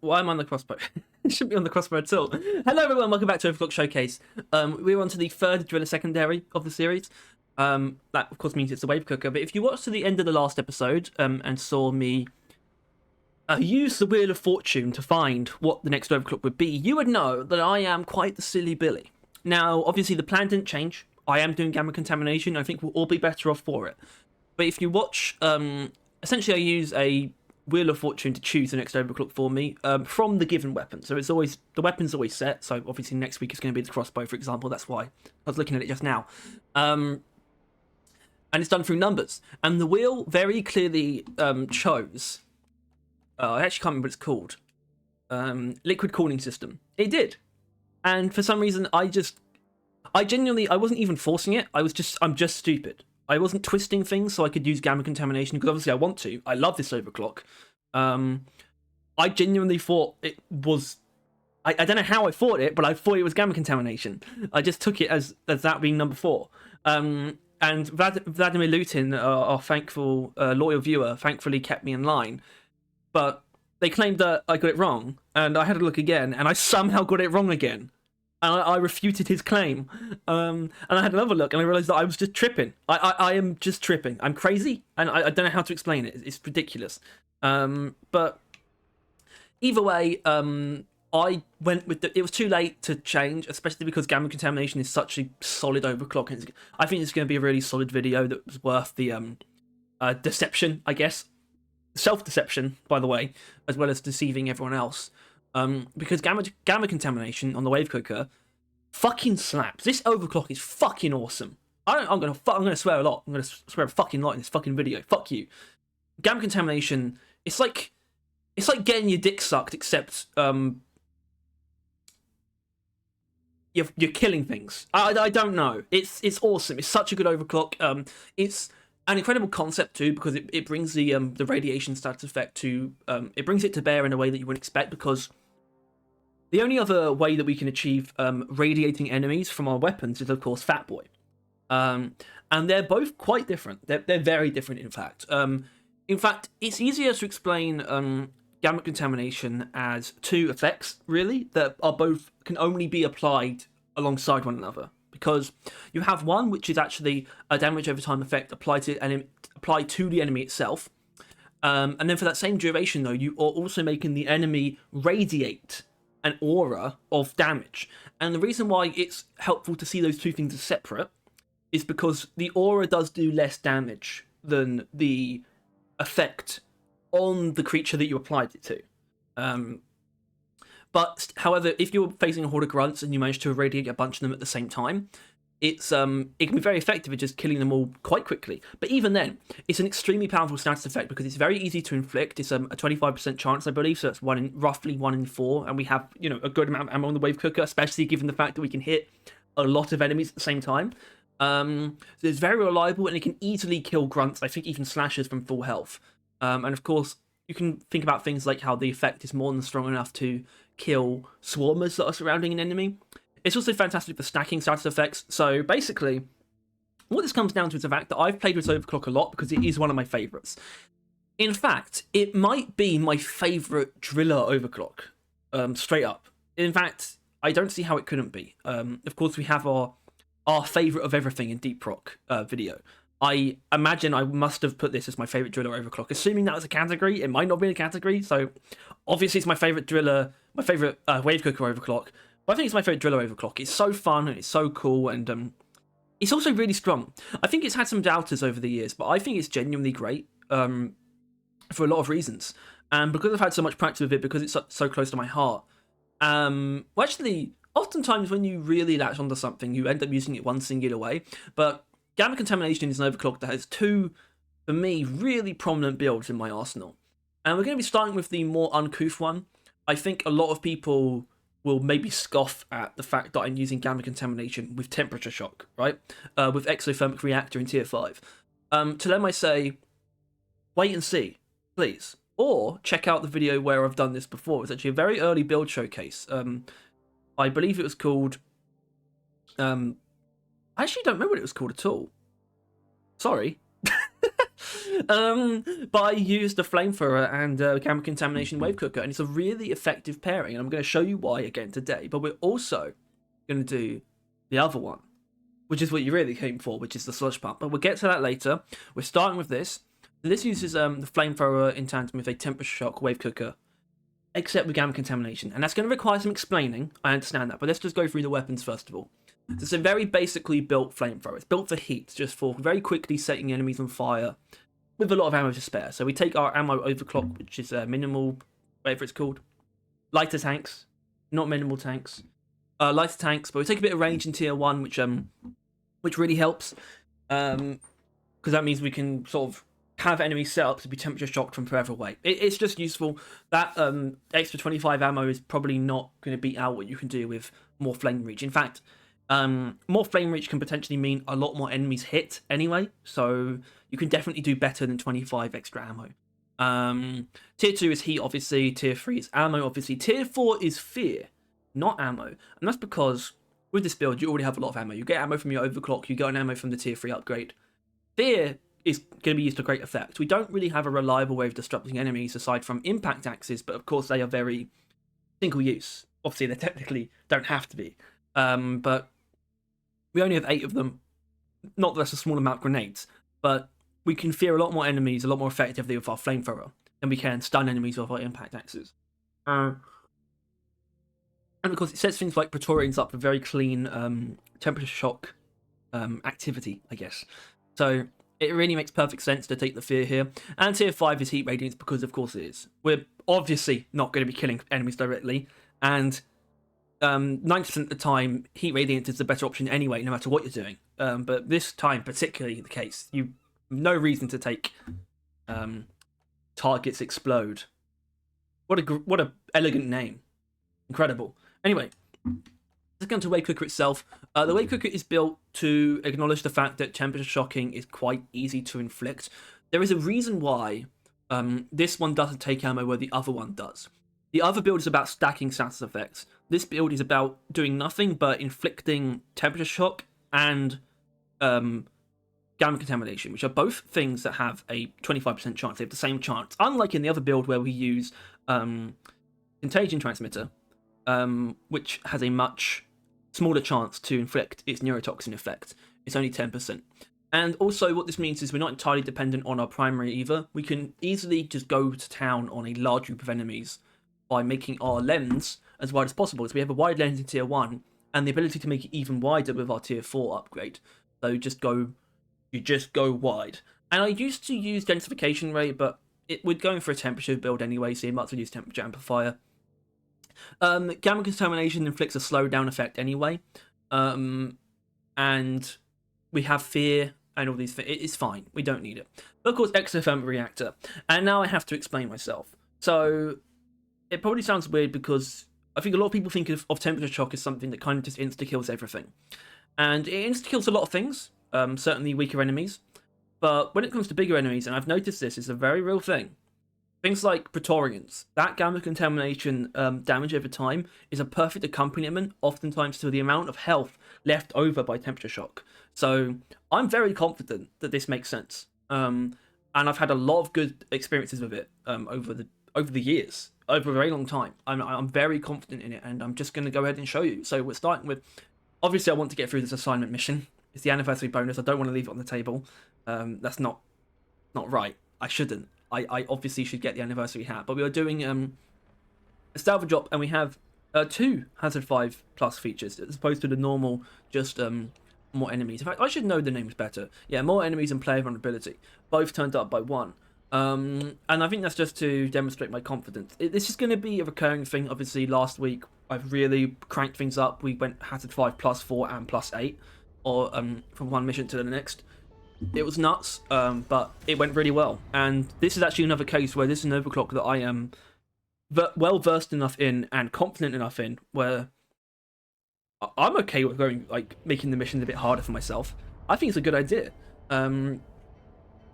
Why am I on the crossbow? It shouldn't be on the crossbow at all. Hello everyone, welcome back to Overclock Showcase. We're on to the third driller secondary of the series. That of course means it's the wave cooker, but if you watched to the end of the last episode and saw me use the Wheel of Fortune to find what the next overclock would be, you would know that I am quite the silly Billy. Now, obviously the plan didn't change. I am doing gamma contamination. I think we'll all be better off for it. But if you watch, essentially I use a Wheel of Fortune to choose the next overclock for me from the given weapon. So it's always, the weapon's always set. So obviously next week is going to be the crossbow, for example. That's why I was looking at it just now. And it's done through numbers. And the wheel very clearly chose, I actually can't remember what it's called, liquid cooling system. It did. And for some reason, I genuinely, I wasn't even forcing it. I'm just stupid. I wasn't twisting things so I could use gamma contamination, because obviously I want to. I love this overclock. I genuinely thought it was... I don't know how I thought it, but I thought it was gamma contamination. I just took it as that being number 4. And Vladimir Lutin, our thankful, loyal viewer, thankfully kept me in line. But they claimed that I got it wrong, and I had to look again, and I somehow got it wrong again. And I refuted his claim. And I had another look, and I realised that I was just tripping. I am just tripping. I'm crazy, and I don't know how to explain it. It's ridiculous. But either way, I went with it was too late to change, especially because gamma contamination is such a solid overclock. And I think it's going to be a really solid video that was worth the deception, I guess. Self-deception, by the way, as well as deceiving everyone else. Because gamma contamination on the wave cooker fucking slaps. This overclock is fucking awesome. I'm gonna swear a lot. I'm gonna swear a fucking lot in this fucking video. Fuck you. Gamma contamination. It's like getting your dick sucked, except you're killing things. I don't know. It's awesome. It's such a good overclock. It's an incredible concept too, because it brings the radiation status effect to it brings it to bear in a way that you wouldn't expect, because the only other way that we can achieve radiating enemies from our weapons is, of course, Fat Boy. And they're both quite different. They're very different, in fact. In fact, it's easier to explain gamma contamination as 2 effects, really, that are both can only be applied alongside one another. Because you have one which is actually a damage over time effect applied to the enemy itself. And then for that same duration, though, you are also making the enemy radiate an aura of damage. And the reason why it's helpful to see those 2 things as separate is because the aura does do less damage than the effect on the creature that you applied it to. But, however, if you're facing a horde of grunts and you manage to irradiate a bunch of them at the same time, it can be very effective at just killing them all quite quickly. But even then, it's an extremely powerful status effect because it's very easy to inflict. It's a 25% chance, I believe, so it's roughly 1 in 4, and we have a good amount of ammo on the wave cooker, especially given the fact that we can hit a lot of enemies at the same time. So it's very reliable, and it can easily kill grunts, I think even slashers from full health. And of course, you can think about things like how the effect is more than strong enough to kill swarmers that are surrounding an enemy. It's also fantastic for stacking status effects. So basically, what this comes down to is the fact that I've played with Overclock a lot because it is one of my favourites. In fact, it might be my favourite driller overclock, straight up. In fact, I don't see how it couldn't be. Of course, we have our favourite of everything in Deep Rock video. I imagine I must have put this as my favourite driller overclock. Assuming that was a category, it might not be a category. So obviously it's my favourite driller, my favourite wave cooker overclock. But I think it's my favourite driller overclock. It's so fun and it's so cool, and it's also really strong. I think it's had some doubters over the years, but I think it's genuinely great for a lot of reasons. And because I've had so much practice with it, because it's so close to my heart. Well, actually, oftentimes when you really latch onto something, you end up using it one singular way. But gamma contamination is an overclock that has 2, for me, really prominent builds in my arsenal. And we're going to be starting with the more uncouth one. I think a lot of people will maybe scoff at the fact that I'm using gamma contamination with temperature shock, right? With exothermic reactor in tier 5. To them I say, wait and see, please. Or check out the video where I've done this before. It's actually a very early build showcase. I believe it was called... I actually don't remember what it was called at all. Sorry. But I used the Flamethrower and Gamma Contamination Wave Cooker, and it's a really effective pairing, and I'm going to show you why again today. But we're also going to do the other one, which is what you really came for, which is the Sludge Pump. But we'll get to that later. We're starting with this. This uses the Flamethrower in tandem with a Temperature Shock Wave Cooker, except with Gamma Contamination, and that's going to require some explaining. I understand that, but let's just go through the weapons first of all. So it's a very basically built Flamethrower. It's built for heat, just for very quickly setting enemies on fire, with a lot of ammo to spare. So we take our ammo overclock, which is minimal, whatever it's called, lighter tanks, not minimal tanks, lighter tanks. But we take a bit of range in tier 1, which really helps, because that means we can sort of have enemies set up to be temperature shocked from further away. It's just useful. That extra 25 ammo is probably not going to beat out what you can do with more flame reach. In fact, more flame reach can potentially mean a lot more enemies hit anyway, so you can definitely do better than 25 extra ammo. Tier 2 is heat, obviously. Tier 3 is ammo, obviously. Tier 4 is fear, not ammo. And that's because with this build, you already have a lot of ammo. You get ammo from your overclock, you get an ammo from the tier 3 upgrade. Fear is going to be used to great effect. We don't really have a reliable way of disrupting enemies aside from impact axes, but of course they are very single use. Obviously they technically don't have to be. But we only have 8 of them. Not that that's a small amount of grenades, but we can fear a lot more enemies a lot more effectively with our Flamethrower than we can stun enemies with our impact axes. And of course it sets things like Praetorians up for very clean temperature shock activity, I guess. So it really makes perfect sense to take the fear here. And tier 5 is heat radiance because of course it is. We're obviously not going to be killing enemies directly, and 90% of the time heat radiance is the better option anyway, no matter what you're doing. But this time particularly the case. You have no reason to take targets explode. What a elegant name. Incredible. Anyway, let's get on to Wave Cooker itself. The Wave Cooker is built to acknowledge the fact that temperature shocking is quite easy to inflict. There is a reason why this one doesn't take ammo where the other one does. The other build is about stacking status effects. This build is about doing nothing but inflicting temperature shock and gamma contamination, which are both things that have a 25% chance. They have the same chance. Unlike in the other build where we use Contagion Transmitter, which has a much smaller chance to inflict its neurotoxin effect. It's only 10%. And also what this means is we're not entirely dependent on our primary either. We can easily just go to town on a large group of enemies by making our lens as wide as possible. So we have a wide lens in tier 1 and the ability to make it even wider with our tier 4 upgrade. So you just go wide. And I used to use densification rate, but we're going for a temperature build anyway, so you might as well use temperature amplifier. Gamma Contamination inflicts a slowdown effect anyway, and we have fear and all these things. It's fine, we don't need it. But of course, exothermic reactor, and now I have to explain myself. So it probably sounds weird because I think a lot of people think of temperature shock as something that kind of just insta-kills everything, and it insta-kills a lot of things, certainly weaker enemies, but when it comes to bigger enemies, and I've noticed this, it's a very real thing. Things like Praetorians, that gamma contamination damage over time is a perfect accompaniment, oftentimes to the amount of health left over by temperature shock. So I'm very confident that this makes sense, and I've had a lot of good experiences with it over the years, over a very long time. I'm very confident in it, and I'm just going to go ahead and show you. So we're starting with, obviously I want to get through this assignment mission. It's the anniversary bonus. I don't want to leave it on the table. That's not right. I shouldn't. I obviously should get the anniversary hat, but we are doing a salvage drop, and we have 2 Hazard 5 plus features as opposed to the normal just more enemies. In fact, I should know the names better. Yeah, more enemies and player vulnerability, both turned up by 1. And I think that's just to demonstrate my confidence. This is going to be a recurring thing. Obviously, last week I've really cranked things up. We went Hazard 5 plus 4 and plus 8, or from one mission to the next. It was nuts, but it went really well. And this is actually another case where this is an overclock that I am well versed enough in and confident enough in, where I'm okay with making the mission a bit harder for myself. I think it's a good idea.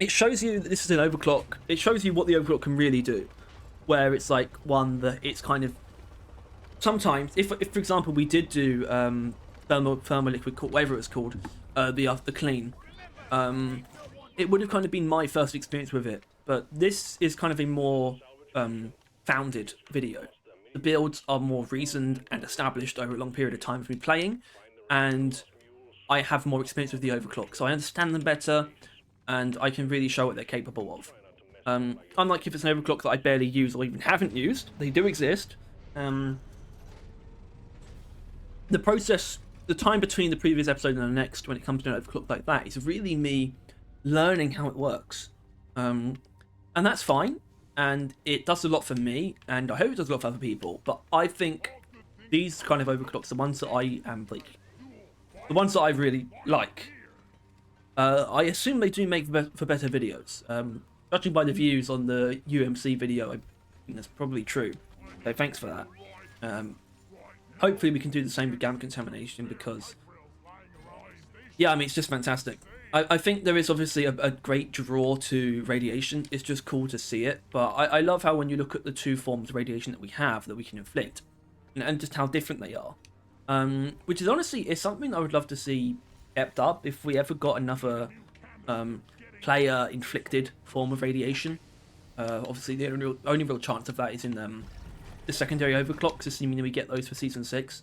It shows you that this is an overclock. It shows you what the overclock can really do, where it's like one that it's kind of sometimes, if for example we did do thermal liquid, whatever it was called, the clean. it would have kind of been my first experience with it, but this is kind of a more founded video. The builds are more reasoned and established over a long period of time for me playing, and I have more experience with the overclock, so I understand them better, and I can really show what they're capable of. Unlike if it's an overclock that I barely use or even haven't used, they do exist. The process, the time between the previous episode and the next when it comes to an overclock like that is really me learning how it works. And that's fine, and it does a lot for me, and I hope it does a lot for other people, but I think these kind of overclocks, the ones that I am like, the ones that I really like, I assume they do make for better videos. Judging by the views on the UMC video, I think that's probably true. So thanks for that. Hopefully we can do the same with gamma contamination, because, yeah, I mean, it's just fantastic. I think there is obviously a great draw to radiation. It's just cool to see it. But I love how when you look at the two forms of radiation that we have that we can inflict, and just how different they are. Which is honestly is something I would love to see kept up if we ever got another player inflicted form of radiation. Obviously the only real chance of that is in the secondary overclocks, assuming that we get those for season 6.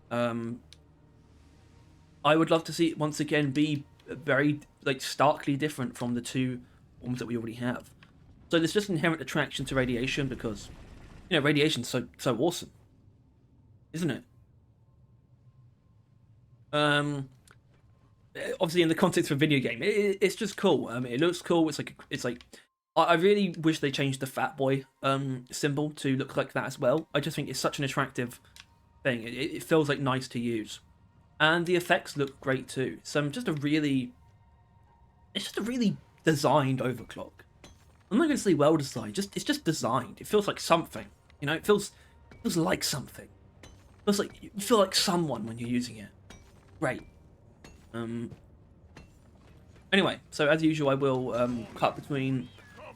I would love to see it once again be very like starkly different from the two forms that we already have. So there's just inherent attraction to radiation because, you know, radiation's so awesome, isn't it? Obviously in the context of a video game, it's just cool. It looks cool. It's like I really wish they changed the Fat Boy symbol to look like that as well. I just think it's such an attractive thing. It feels like nice to use, and the effects look great too. So it's just a really designed overclock. I'm not going to say well designed. It's just designed. It feels like something. You know, it feels like something. It feels like you feel like someone when you're using it. Great. Anyway, so as usual, I will cut between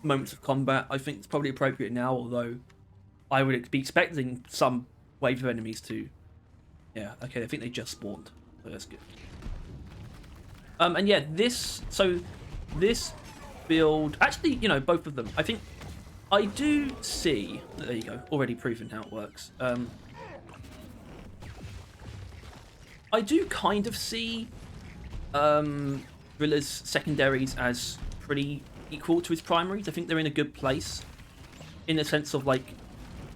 moments of combat. I think it's probably appropriate now, although I would be expecting some wave of enemies to... Yeah, okay, I think they just spawned, so that's good. And yeah, this build... Actually, you know, both of them. I think I do see... There you go, already proven how it works. I do kind of see Rilla's secondaries as pretty equal to his primaries. I think they're in a good place in the sense of, like,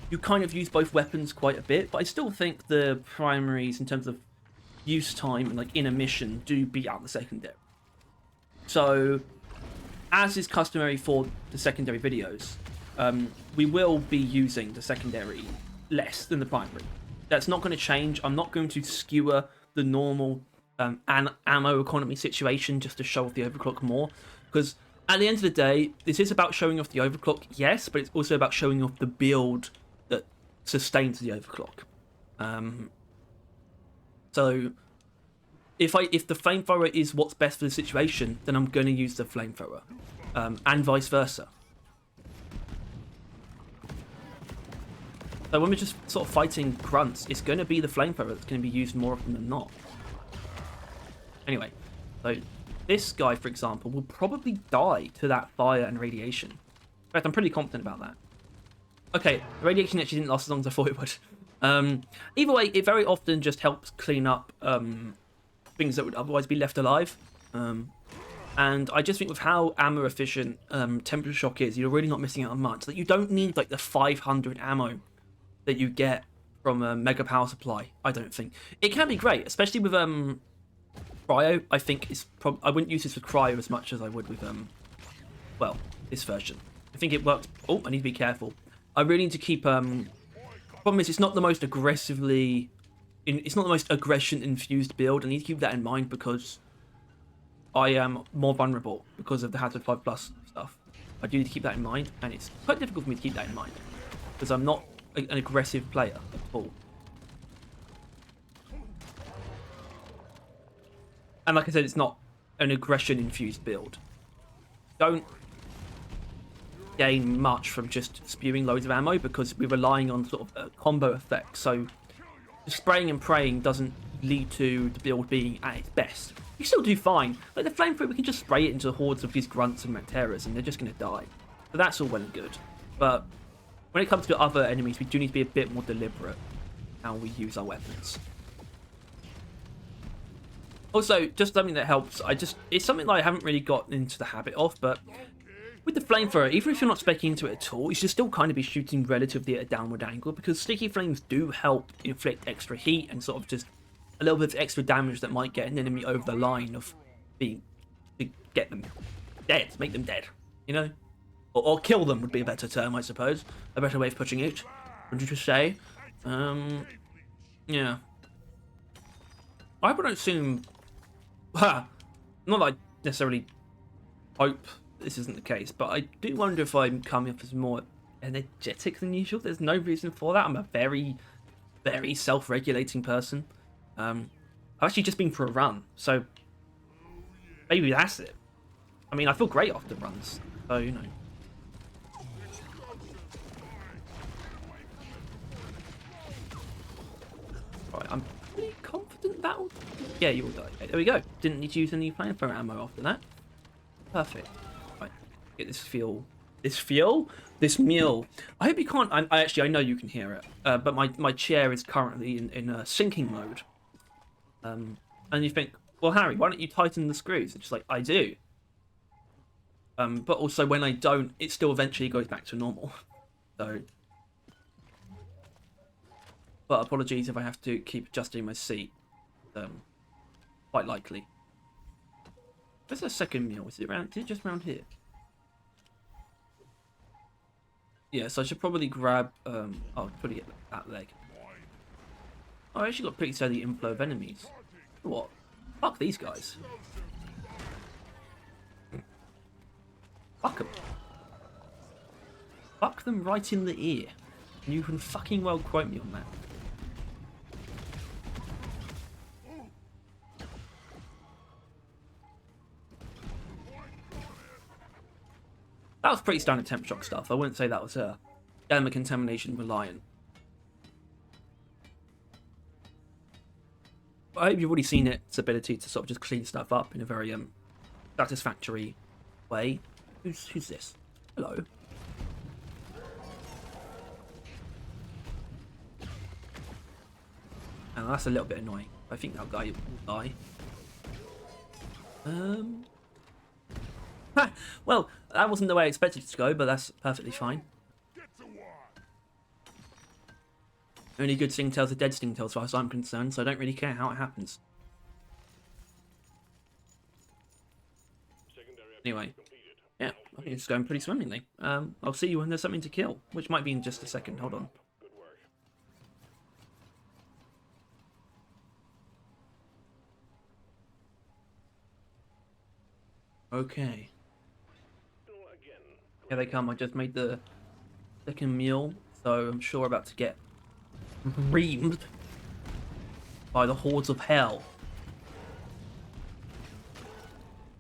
you kind of use both weapons quite a bit, but I still think the primaries in terms of use time and, like, in a mission do beat out the secondary. So, as is customary for the secondary videos, we will be using the secondary less than the primary. That's not going to change. I'm not going to skewer the normal ammo economy situation just to show off the overclock more, because at the end of the day, this is about showing off the overclock, yes, but it's also about showing off the build that sustains the overclock. So if the flamethrower is what's best for the situation, then I'm going to use the flamethrower, and vice versa. So when we're just sort of fighting grunts, it's going to be the flamethrower that's going to be used more often than not. Anyway, so this guy, for example, will probably die to that fire and radiation. In fact, I'm pretty confident about that. Okay, the radiation actually didn't last as long as I thought it would. Either way, it very often just helps clean up things that would otherwise be left alive. And I just think with how ammo efficient temperature shock is, you're really not missing out on much. Like, you don't need like the 500 ammo that you get from a mega power supply. I don't think it can be great, especially with cryo. I think it's I wouldn't use this with cryo as much as I would with well, this version. I think it works. Oh, I need to be careful. I really need to keep problem is it's not the most aggressively it's not the most aggression infused build. I need to keep that in mind because I am more vulnerable because of the Hazard 5+ stuff. I do need to keep that in mind, and it's quite difficult for me to keep that in mind because I'm not an aggressive player at all. And like I said, it's not an aggression-infused build. Don't gain much from just spewing loads of ammo because we're relying on sort of a combo effect. So spraying and praying doesn't lead to the build being at its best. you still do fine. Like the Flamethrower, we can just spray it into hordes of these grunts and Macteras, and they're just going to die. So that's all well and good. But when it comes to other enemies, we do need to be a bit more deliberate how we use our weapons. Also, just something that helps, it's something that I haven't really gotten into the habit of, but with the Flamethrower, even if you're not specking into it at all, you should still kind of be shooting relatively at a downward angle, because sticky flames do help inflict extra heat and sort of just a little bit of extra damage that might get an enemy over the line of being, to get them dead, make them dead, you know? Or kill them would be a better term, I suppose. A better way of putting it, would you just say? Yeah. I would assume... not that I necessarily hope this isn't the case, but I do wonder if I'm coming up as more energetic than usual. There's no reason for that. I'm a very, very self-regulating person. I've actually just been for a run, so maybe that's it. I mean, I feel great after runs, so, you know. Right, I'm pretty confident that'll... Yeah, you will die. Okay, there we go. Didn't need to use any Flamethrower ammo after that. Perfect. Right, get this fuel. This meal. I hope you can't... I know you can hear it, but my chair is currently in sinking mode. And you think, well, Harry, why don't you tighten the screws? It's just like, I do. But also, when I don't, it still eventually goes back to normal. So... But apologies if I have to keep adjusting my seat. Quite likely. Where's the second meal? Is it just around here? Yeah, so I should probably grab... oh, probably get that leg. Oh, I actually got a pretty steady inflow of enemies. What? Fuck these guys. Fuck them. Fuck them right in the ear. And you can fucking well quote me on that. That was pretty standard temp shock stuff. I wouldn't say that was gamma contamination reliant. But I hope you've already seen its ability to sort of just clean stuff up in a very satisfactory way. Who's this? Hello. Oh, that's a little bit annoying. I think that guy will die. Well, that wasn't the way I expected it to go, but that's perfectly fine. Only good stingtails are dead stingtails, as far as I'm concerned, so I don't really care how it happens. Anyway, yeah, I think it's going pretty swimmingly. I'll see you when there's something to kill, which might be in just a second. Hold on. Okay. Here they come. I just made the second meal, so I'm sure about to get reamed by the hordes of hell.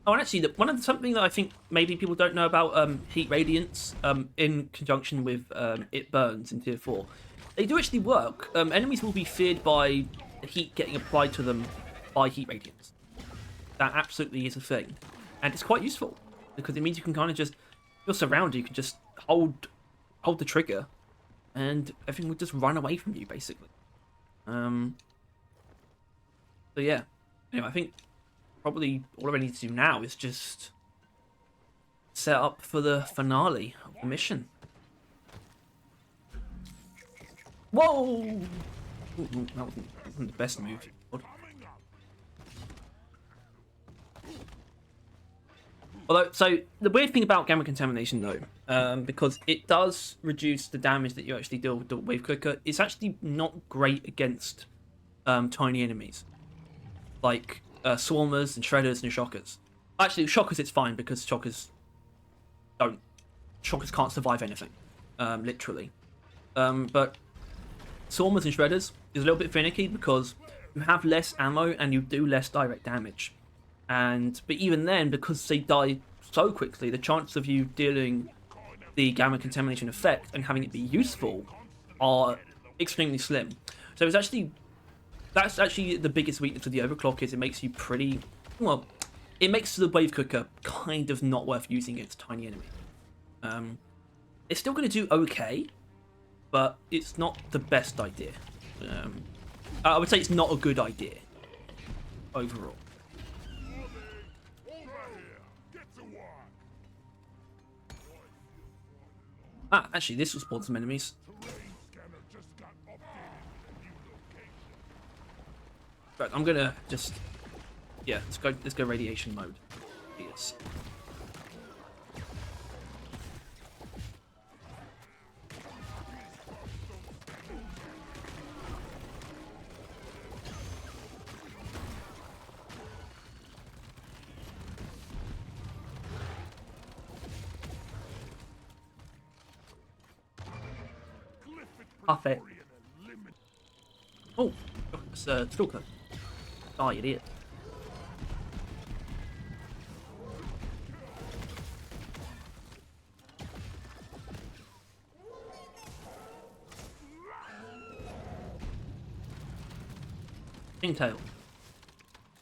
Oh, and actually, something that I think maybe people don't know about heat radiance in conjunction with it burns in Tier 4. They do actually work. Enemies will be feared by the heat getting applied to them by heat radiance. That absolutely is a thing. And it's quite useful, because it means you can kind of just... If you're surrounded, you can just hold the trigger, and everything will just run away from you, basically. So yeah. Anyway, I think probably all I need to do now is just set up for the finale of the mission. Whoa! Ooh, that wasn't the best move. Although, so the weird thing about gamma contamination, though, because it does reduce the damage that you actually deal with quicker, it's actually not great against tiny enemies like swarmers and shredders and shockers. Actually, shockers it's fine, because shockers can't survive anything, literally. But swarmers and shredders is a little bit finicky because you have less ammo and you do less direct damage. But even then, because they die so quickly, the chance of you dealing the gamma contamination effect and having it be useful are extremely slim. So that's actually the biggest weakness of the overclock, is it makes you pretty well, it makes the wave cooker kind of not worth using against tiny enemy. It's still going to do okay, but it's not the best idea. I would say it's not a good idea overall. Ah, actually, this will spawn some enemies. But I'm gonna just, yeah, let's go radiation mode. Yes. Perfect. Oh, it's a stalker. Oh, you idiot. Tail.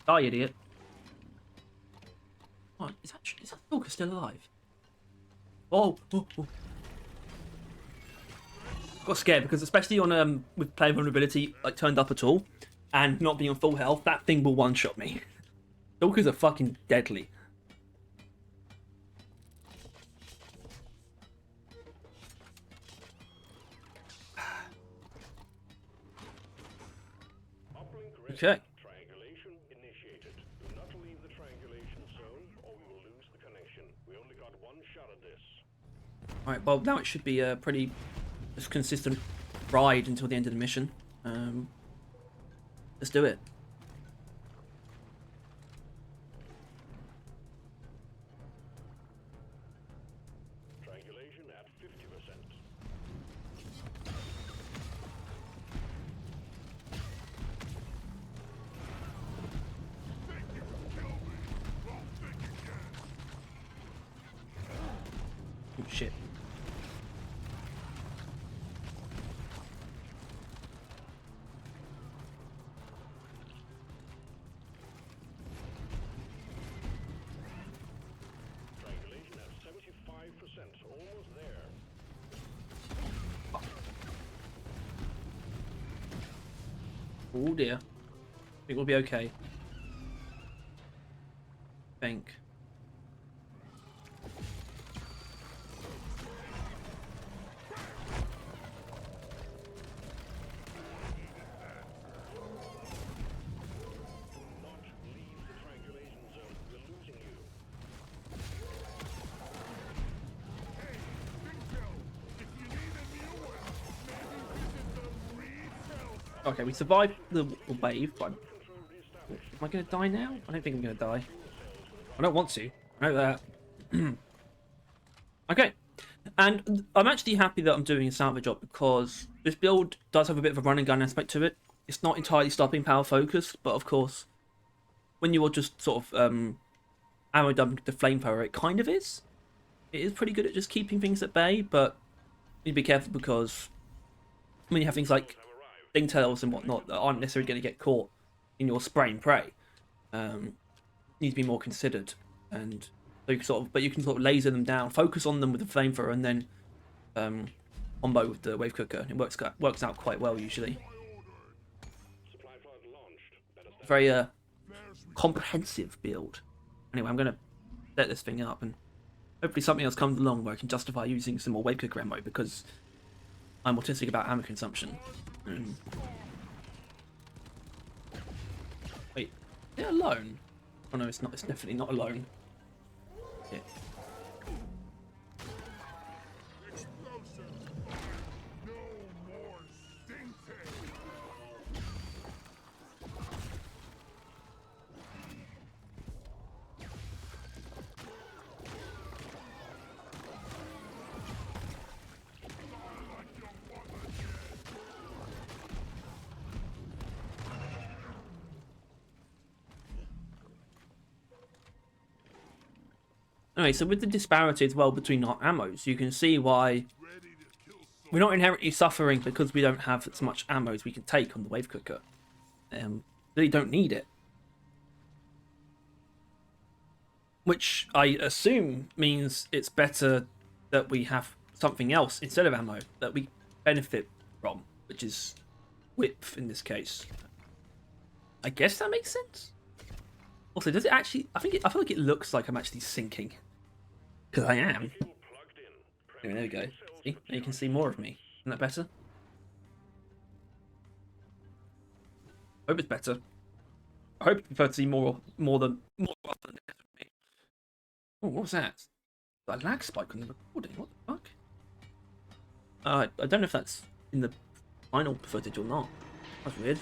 Oh, you idiot. Oh, is that stalker still alive? Oh, oh, oh. Got scared because especially on with player vulnerability like turned up at all and not being on full health, that thing will one-shot me. Stalkers are fucking deadly. Okay. Triangulation initiated. Do not leave the triangulation zone or we will lose the connection. We only got one shot at this. Alright, well now it should be a pretty consistent ride until the end of the mission. Let's do it. Triangulation at 50%. Oh shit. Triangulation at 75%. Almost there. Oh dear. I think we'll be okay. I think. Okay, we survived the wave, but am I going to die now? I don't think I'm going to die. I don't want to. I know that. Okay, and I'm actually happy that I'm doing a salvage job because this build does have a bit of a run and gun aspect to it. It's not entirely stopping power focused, but of course, when you are just sort of ammo dumping the flamethrower, it kind of is. It is pretty good at just keeping things at bay, but you need to be careful because when you have things like stingtails and whatnot that aren't necessarily going to get caught in your spray and pray, need to be more considered. And so you can but you can sort of laser them down, focus on them with the flamethrower, and then combo with the wave cooker. It works out quite well usually. Very comprehensive build. Anyway, I'm gonna set this thing up, and hopefully something else comes along where I can justify using some more wave cooker ammo because I'm autistic about ammo consumption. Wait, is it alone? Oh no, it's not. It's definitely not alone. Yeah. Anyway, so with the disparity as well between our ammos, you can see why we're not inherently suffering because we don't have as much ammo as we can take on the wave cooker. Really don't need it. which I assume means it's better that we have something else instead of ammo that we benefit from, which is width in this case. I guess that makes sense. Also, does it actually? I feel like it looks like I'm actually sinking, because I am. Anyway, there we go. See, now you can see more of me. Isn't that better? I hope it's better. I hope you prefer to see more often. Oh, what was that? A lag spike on the recording. What the fuck? I don't know if that's in the final footage or not. That's weird.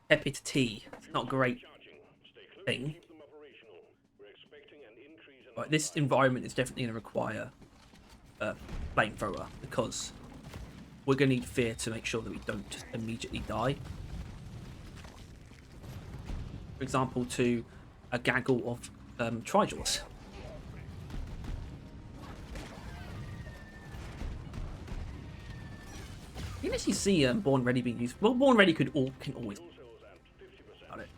Tepid tea. It's not a great thing. Right, this environment is definitely going to require a flamethrower because we're going to need fear to make sure that we don't just immediately die. For example, to a gaggle of trijaws. You can actually see Born Ready being used. Well, Born Ready can always got it.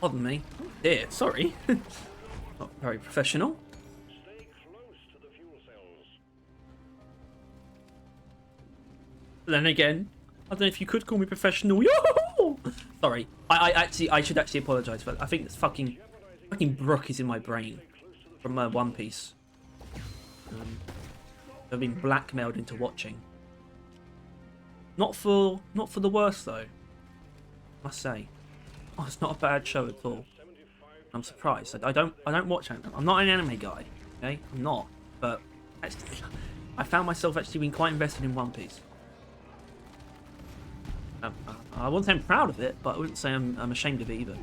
Pardon me. Oh dear, sorry. Not very professional. Stay close to the fuel cells. Then again, I don't know if you could call me professional. Yoo-hoo! Sorry, I should actually apologise for that. I think this fucking Brook is in my brain from One Piece. I've been blackmailed into watching. Not for the worst though, I must say. Oh, it's not a bad show at all. I'm surprised. I don't watch anime. I'm not an anime guy. Okay, I'm not. But actually, I found myself actually being quite invested in One Piece. I wouldn't say I'm proud of it, but I wouldn't say I'm ashamed of it either.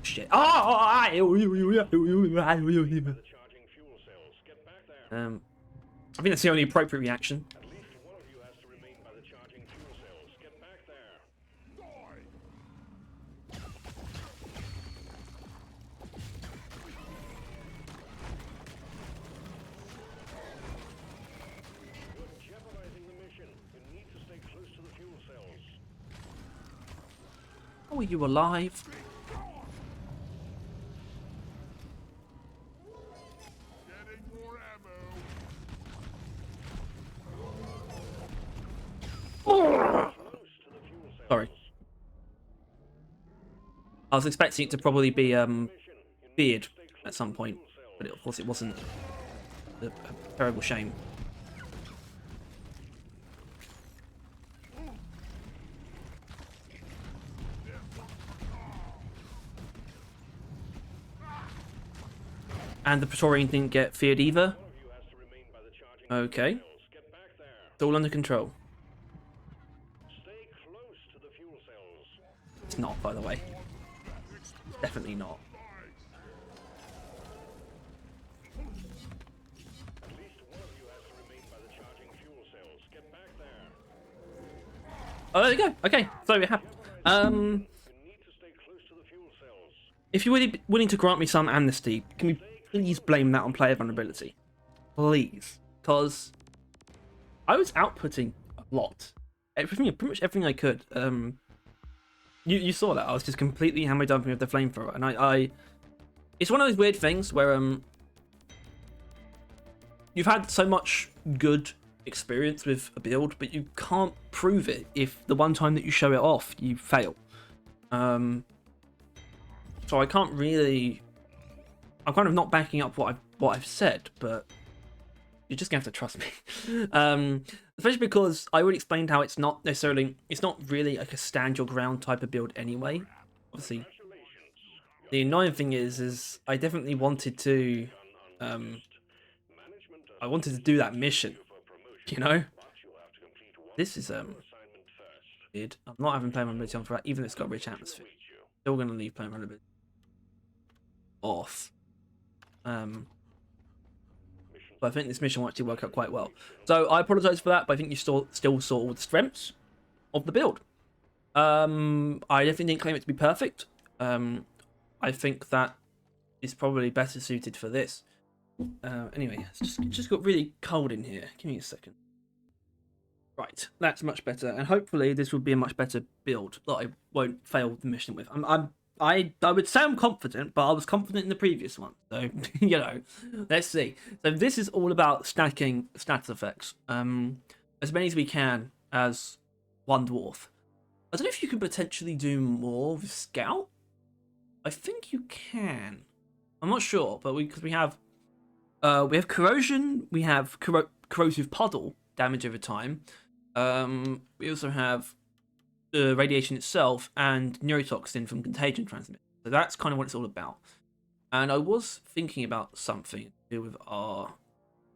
Shit. I think that's the only appropriate reaction. At least one of you has to remain by the charging fuel cells. Get back there. You're jeopardizing the mission. You need to stay close to the fuel cells. Oh, are you alive? Sorry. I was expecting it to probably be Beard at some point, but of course it wasn't. A terrible shame. And the Praetorian didn't get feared either. Okay. It's all under control. It's not, by the way. Definitely not. At least one of you has to remain by the charging fuel cells. Get back there. Oh, there you go. Okay, so it happened. You need to stay close to the fuel cells. If you're really willing to grant me some amnesty, can we please blame that on player vulnerability? Please. Because I was outputting a lot. Everything, pretty much everything I could. You saw that. I was just completely hammer dumping with the flamethrower. And it's one of those weird things where you've had so much good experience with a build, but you can't prove it if the one time that you show it off, you fail. So I can't really... I'm kind of not backing up what I've said, but you're just gonna have to trust me. Especially because I already explained how it's not really like a stand your ground type of build anyway. Obviously, the annoying thing is I definitely wanted to, I wanted to do that mission, you know. This is weird. I'm not having player vulnerability on for that, even if it's got a rich atmosphere. Still gonna leave player vulnerability off. But I think this mission will actually work out quite well. So I apologise for that, but I think you still saw all the strengths of the build. I definitely didn't claim it to be perfect. I think that is probably better suited for this. Anyway, it's just got really cold in here. Give me a second. Right, that's much better, and hopefully this will be a much better build that I won't fail the mission with. I would say I'm confident, but I was confident in the previous one, so you know, let's see. So this is all about stacking status effects, as many as we can as one dwarf. I don't know if you can potentially do more with Scout. I think you can. I'm not sure, but because we have corrosion, we have corrosive puddle damage over time. We also have the radiation itself and neurotoxin from contagion transmission. So that's kind of what it's all about. And I was thinking about something to do with our...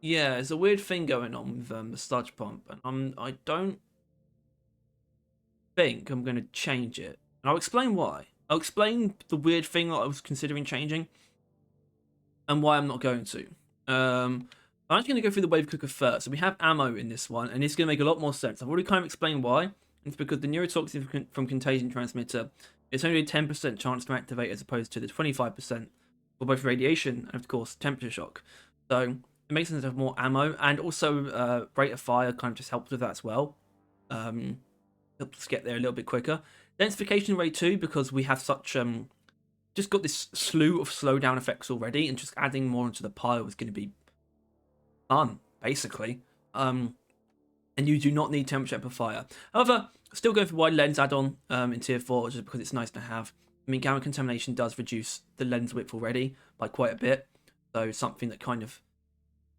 Yeah, there's a weird thing going on with the sludge pump, and I don't think I'm going to change it. And I'll explain why. I'll explain the weird thing that I was considering changing and why I'm not going to. I'm actually going to go through the wave cooker first. So we have ammo in this one, and it's going to make a lot more sense. I've already kind of explained why. It's because the neurotoxin from contagion transmitter, it's only a 10% chance to activate as opposed to the 25% for both radiation and, of course, temperature shock. So it makes sense to have more ammo, and also rate of fire kind of just helps with that as well. Helps us get there a little bit quicker. Densification rate too, because we have such just got this slew of slowdown effects already, and just adding more into the pile is going to be fun, basically. And you do not need temperature amplifier. However, still going for wide lens add-on in tier 4 just because it's nice to have. I mean, gamma contamination does reduce the lens width already by quite a bit, so something that kind of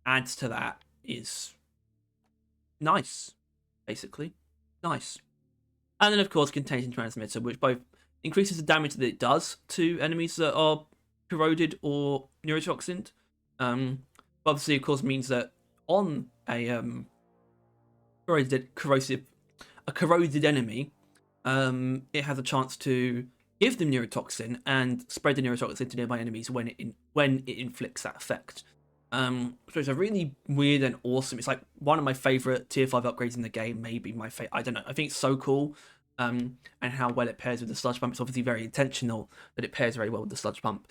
adds to that is nice, basically. Nice. And then, of course, contagion transmitter, which both increases the damage that it does to enemies that are corroded or neurotoxined. Obviously, of course, means that on a corroded enemy, it has a chance to give them neurotoxin and spread the neurotoxin to nearby enemies when it inflicts that effect. So it's a really weird and awesome. It's like one of my favorite tier 5 upgrades in the game. Maybe my favorite. I don't know. I think it's so cool. And how well it pairs with the sludge pump. It's obviously very intentional that it pairs very well with the sludge pump.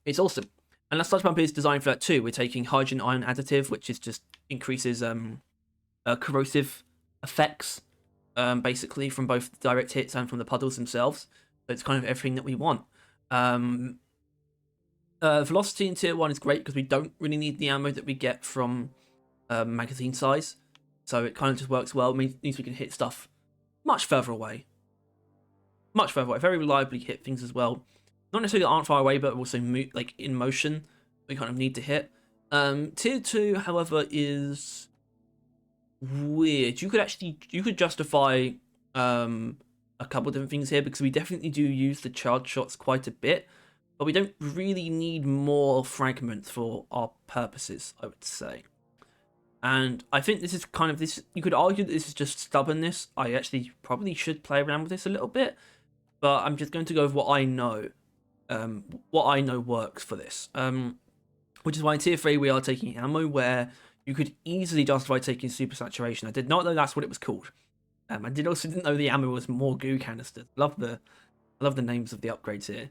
It's awesome. And the sludge pump is designed for that too. We're taking hydrogen ion additive, which is just increases corrosive effects, basically from both direct hits and from the puddles themselves. So it's kind of everything that we want. Velocity in tier 1 is great because we don't really need the ammo that we get from magazine size. So it kind of just works well. It means we can hit stuff much further away. Much further away. Very reliably hit things as well. Not necessarily that aren't far away, but also like in motion. We kind of need to hit. Tier 2, however, is weird. You could justify a couple of different things here because we definitely do use the charge shots quite a bit, but we don't really need more fragments for our purposes, I would say. And I think this is kind of this. You could argue that this is just stubbornness. I actually probably should play around with this a little bit, but I'm just going to go with what I know. What I know works for this. Which is why in tier 3 we are taking ammo where you could easily justify taking super saturation. I did not know that's what it was called. I didn't know the ammo was more goo canisters. I love the names of the upgrades here.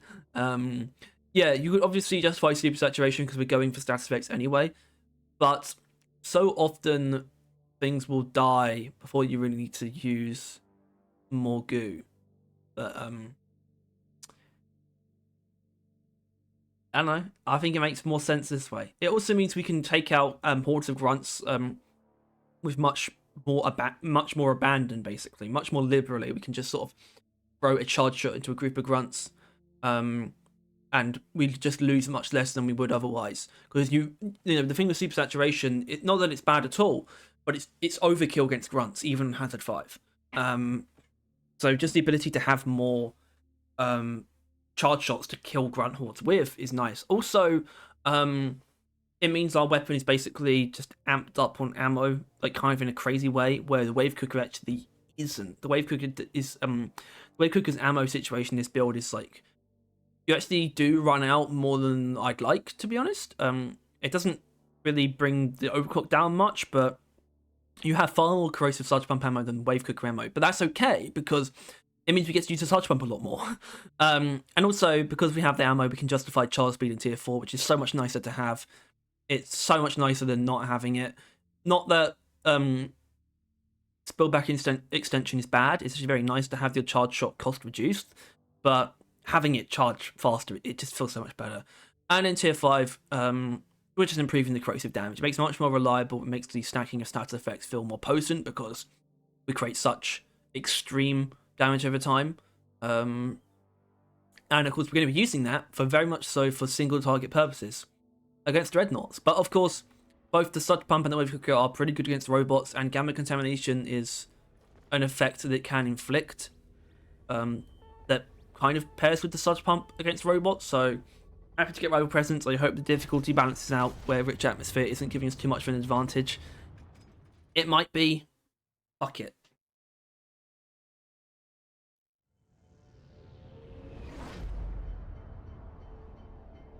Yeah, you could obviously justify super saturation because we're going for status effects anyway, but so often things will die before you really need to use more goo. But I don't know. I think it makes more sense this way. It also means we can take out hordes of grunts with much more abandon, basically, much more liberally. We can just sort of throw a charge shot into a group of grunts, and we just lose much less than we would otherwise. Because you know the thing with super saturation, not that it's bad at all, but it's overkill against grunts, even on Hazard 5. So just the ability to have more charge shots to kill grunt hordes with is nice. Also, it means our weapon is basically just amped up on ammo, like kind of in a crazy way, where the wave cooker actually isn't. The wave cooker's ammo situation in this build is like you actually do run out more than I'd like, to be honest. It doesn't really bring the overclock down much, but you have far more corrosive sludge pump ammo than wave cooker ammo. But that's okay because it means we get to use the Sludge Pump a lot more. And also, because we have the ammo, we can justify charge speed in tier 4, which is so much nicer to have. It's so much nicer than not having it. Not that spillback extension is bad. It's actually very nice to have your charge shot cost reduced, but having it charge faster, it just feels so much better. And in tier 5, we're just improving the corrosive damage. It makes it much more reliable. It makes the stacking of status effects feel more potent because we create such extreme damage over time. And of course, we're going to be using that for very much so for single target purposes against dreadnoughts. But of course, both the Sludge Pump and the Wave Cooker are pretty good against robots, and Gamma Contamination is an effect that it can inflict that kind of pairs with the Sludge Pump against robots. So happy to get rival presence. I hope the difficulty balances out where Rich Atmosphere isn't giving us too much of an advantage. It might be. Fuck it.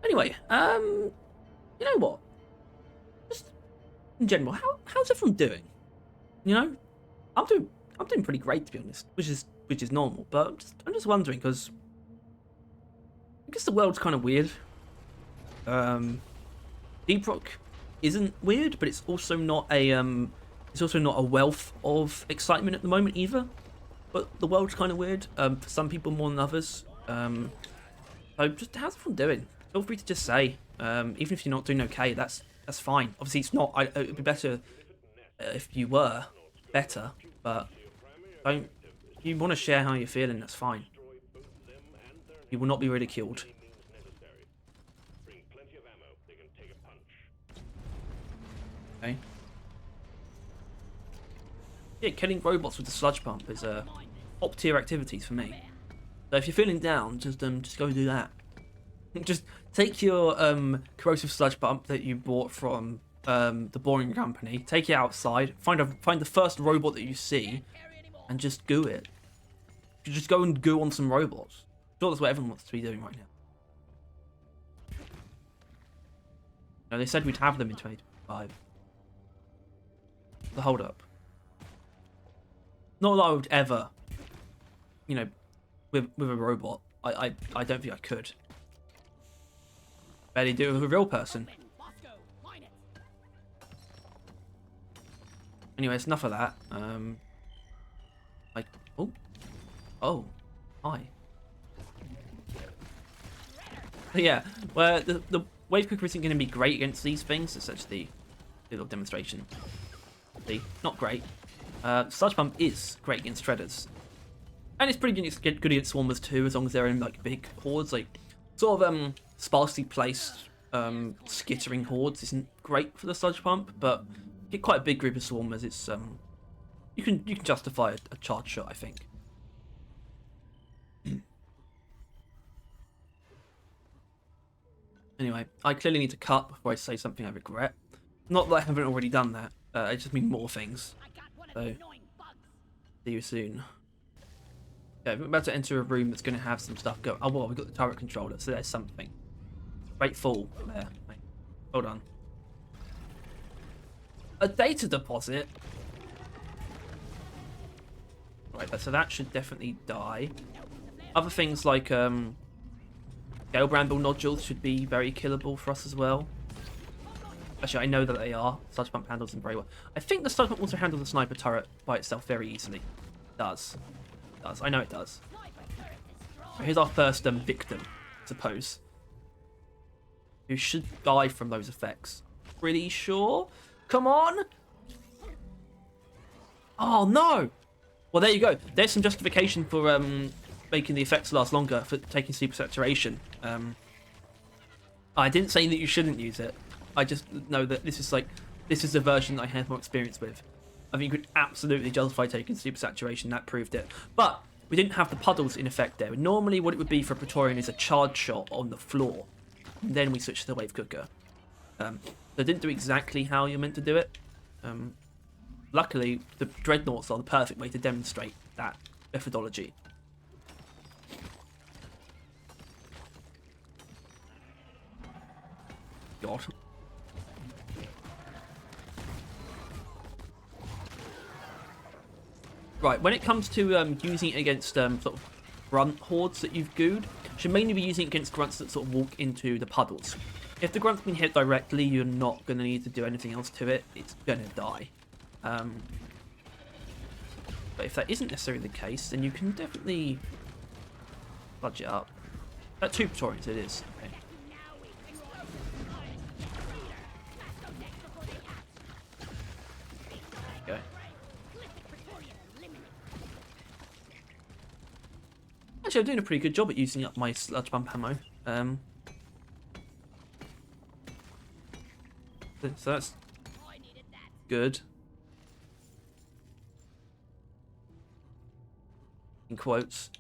Anyway, you know what? Just in general, how's everyone doing? You know, I'm doing pretty great, to be honest, which is normal. But I'm just wondering, because I guess the world's kind of weird. Deep Rock isn't weird, but it's also not a wealth of excitement at the moment either. But the world's kind of weird for some people more than others. So just how's everyone doing? Feel free to just say, even if you're not doing okay, that's fine. Obviously, it's not. It would be better if you were better, but don't. If you want to share how you're feeling, that's fine. You will not be ridiculed. Okay. Yeah, killing robots with the Sludge Pump is top tier activities for me. So if you're feeling down, just go do that. Just take your corrosive Sludge Pump that you bought from the Boring Company, take it outside, find the first robot that you see, and just goo it. You just go and goo on some robots. I'm sure that's what everyone wants to be doing right now. No, they said we'd have them in 2025. The hold up. Not that I would ever, you know, with a robot. I don't think I could. Barely do it with a real person. Anyways, enough of that. Like, oh, hi. But yeah, well, the Wave Cooker isn't going to be great against these things. It's actually a little demonstration. See, not great. Sludge Pump is great against Shredders. And it's pretty good against Swarmers too, as long as they're in like big hordes. Like, sort of sparsely placed skittering hordes isn't great for the Sludge Pump, but get quite a big group of Swarmers, it's you can justify a charge shot, I think. Anyway, I clearly need to cut before I say something I regret. Not that I haven't already done that. I just mean more things. So, see you soon. Okay, we're about to enter a room that's going to have some stuff go. Oh, well, we've got the turret controller, so there's something. Great fall there. Wait, hold on. A data deposit? Right, so that should definitely die. Other things like Gale Bramble nodules should be very killable for us as well. Actually, I know that they are. Sludge Pump handles them very well. I think the Sludge Pump also handles the sniper turret by itself very easily. It does. It does. I know it does. So here's our first victim, I suppose. Who should die from those effects. Pretty sure? Come on! Oh, no! Well, there you go. There's some justification for making the effects last longer, for taking super saturation. I didn't say that you shouldn't use it. I just know that this is the version that I have more experience with. I think you could absolutely justify taking super saturation. That proved it. But we didn't have the puddles in effect there. Normally, what it would be for a Praetorian is a charge shot on the floor. And then we switch to the Wave Cooker. So I didn't do exactly how you're meant to do it. Luckily, the Dreadnoughts are the perfect way to demonstrate that methodology. God. Right, when it comes to using it against sort of grunt hordes that you've gooed, you should mainly be using it against grunts that sort of walk into the puddles. If the grunt's been hit directly, you're not going to need to do anything else to it. It's going to die. But if that isn't necessarily the case, then you can definitely sludge it up. At 2 Praetorians it is. Okay. There you go. Actually, I'm doing a pretty good job at using up my sludge bump ammo. So that's good. In quotes.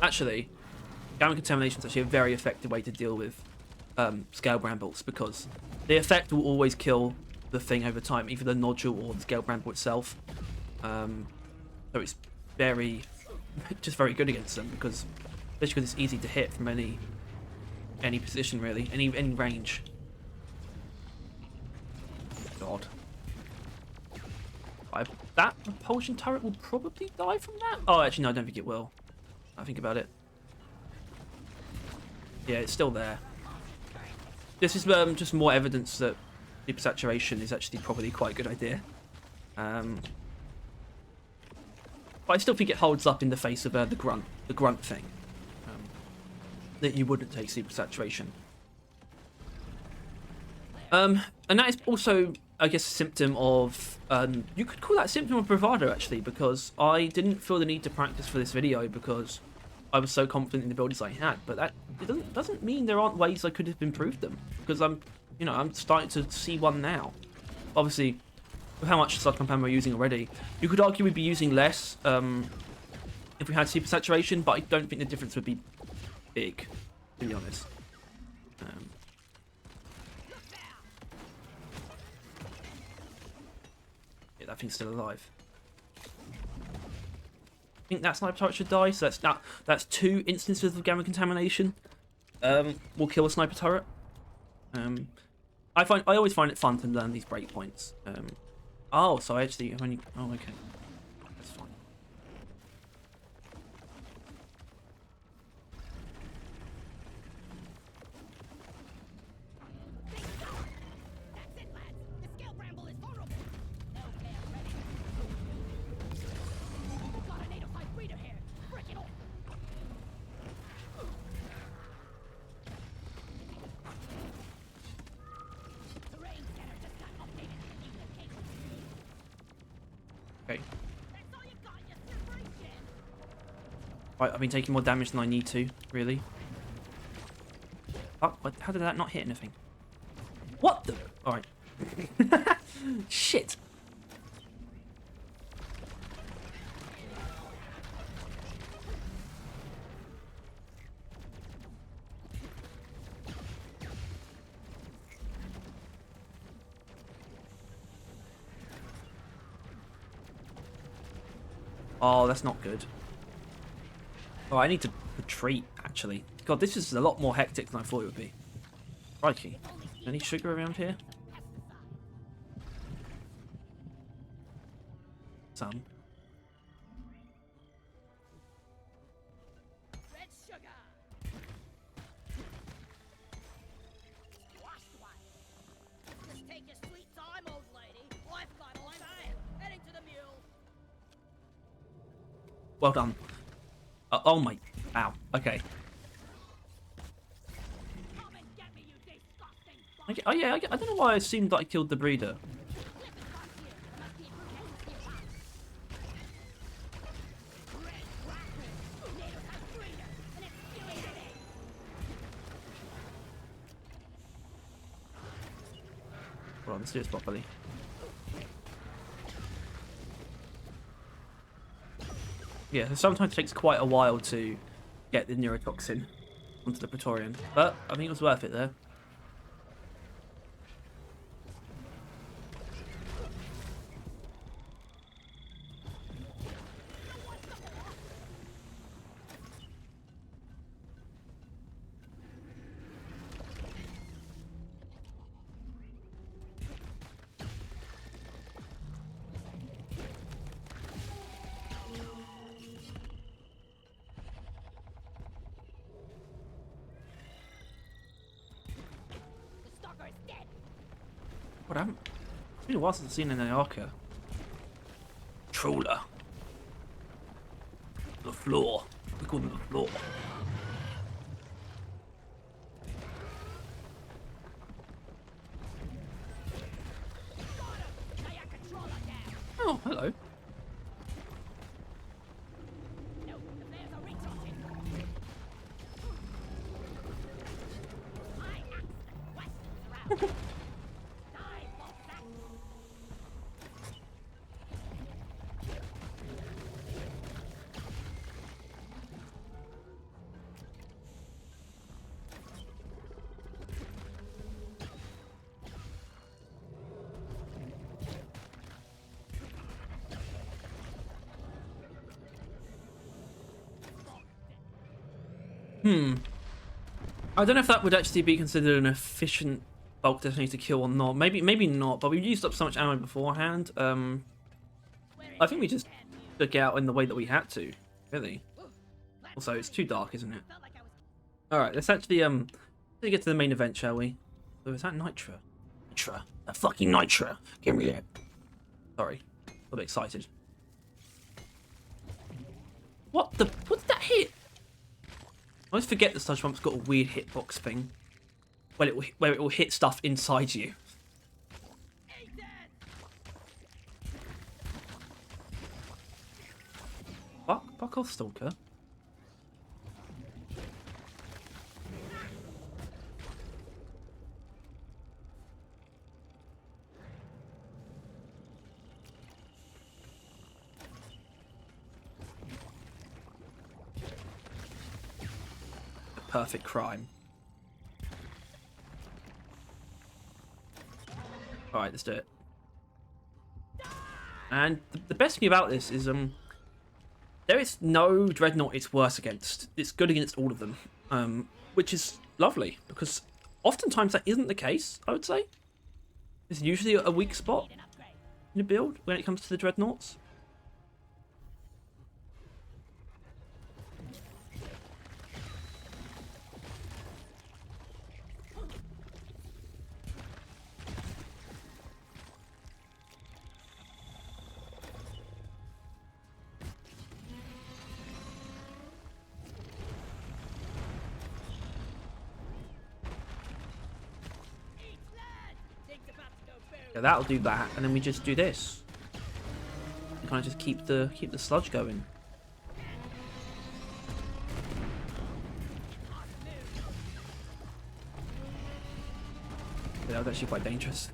Actually, gamma contamination is actually a very effective way to deal with scale brambles, because the effect will always kill the thing over time, either the nodule or the scale bramble itself. So it's just very good against them, because especially because it's easy to hit from any position, really, any range. God. That propulsion turret will probably die from that. Oh, actually, no, I don't think it will. I think about it. Yeah, it's still there. This is just more evidence that supersaturation is actually probably quite a good idea. But I still think it holds up in the face of the grunt thing. That you wouldn't take supersaturation. And that is also, I guess, a symptom of, you could call that a symptom of bravado, actually, because I didn't feel the need to practice for this video because I was so confident in the builds I had. But that doesn't mean there aren't ways I could have improved them, because I'm starting to see one now. Obviously, with how much sludge pump ammo we're using already, you could argue we'd be using less if we had supersaturation, but I don't think the difference would be big, to be honest. Yeah, that thing's still alive. I think that sniper turret should die, so that's 2 instances of gamma contamination. Will kill a sniper turret. I always find it fun to learn these breakpoints. Oh, so I actually only. Oh, okay. That's fine. Okay. Right, I've been taking more damage than I need to, really. Oh, how did that not hit anything? What the? Alright. Shit. Oh, that's not good. Oh, I need to retreat, actually. God, this is a lot more hectic than I thought it would be. Crikey. Any sugar around here? Some. Red sugar. Just take your sweet time, old lady. I've got all time. Heading to the mule. Well done. Oh my. Ow. Okay. Come and get me, you disgusting Oh yeah, I don't know why I assumed that I killed the breeder. Hold on, let's do this properly. Yeah, sometimes it takes quite a while to get the neurotoxin onto the Praetorian, but I think it was worth it there. What happened? It's been a while since I've seen an Ayaka. Trawler. The floor. We call them the floor. Oh, hello. I don't know if that would actually be considered an efficient bulk detonator kill or not. Maybe not, but we've used up so much ammo beforehand. I think we just took it out in the way that we had to, really. Also, it's too dark, isn't it? Alright, let's actually get to the main event, shall we? Oh, is that Nitra? Nitra. That fucking Nitra. Give me that. Sorry. A little bit excited. What did that hit? I always forget the Sludge Pump's got a weird hitbox thing. Where it will hit stuff inside you. Fuck off, Stalker. Perfect crime. Alright, let's do it. And the best thing about this is there is no Dreadnought it's worse against. It's good against all of them. Which is lovely, because oftentimes that isn't the case, I would say. It's usually a weak spot in a build when it comes to the Dreadnoughts. Yeah, that'll do that, and then we just do this. We kind of just keep the sludge going. Yeah, that was actually quite dangerous.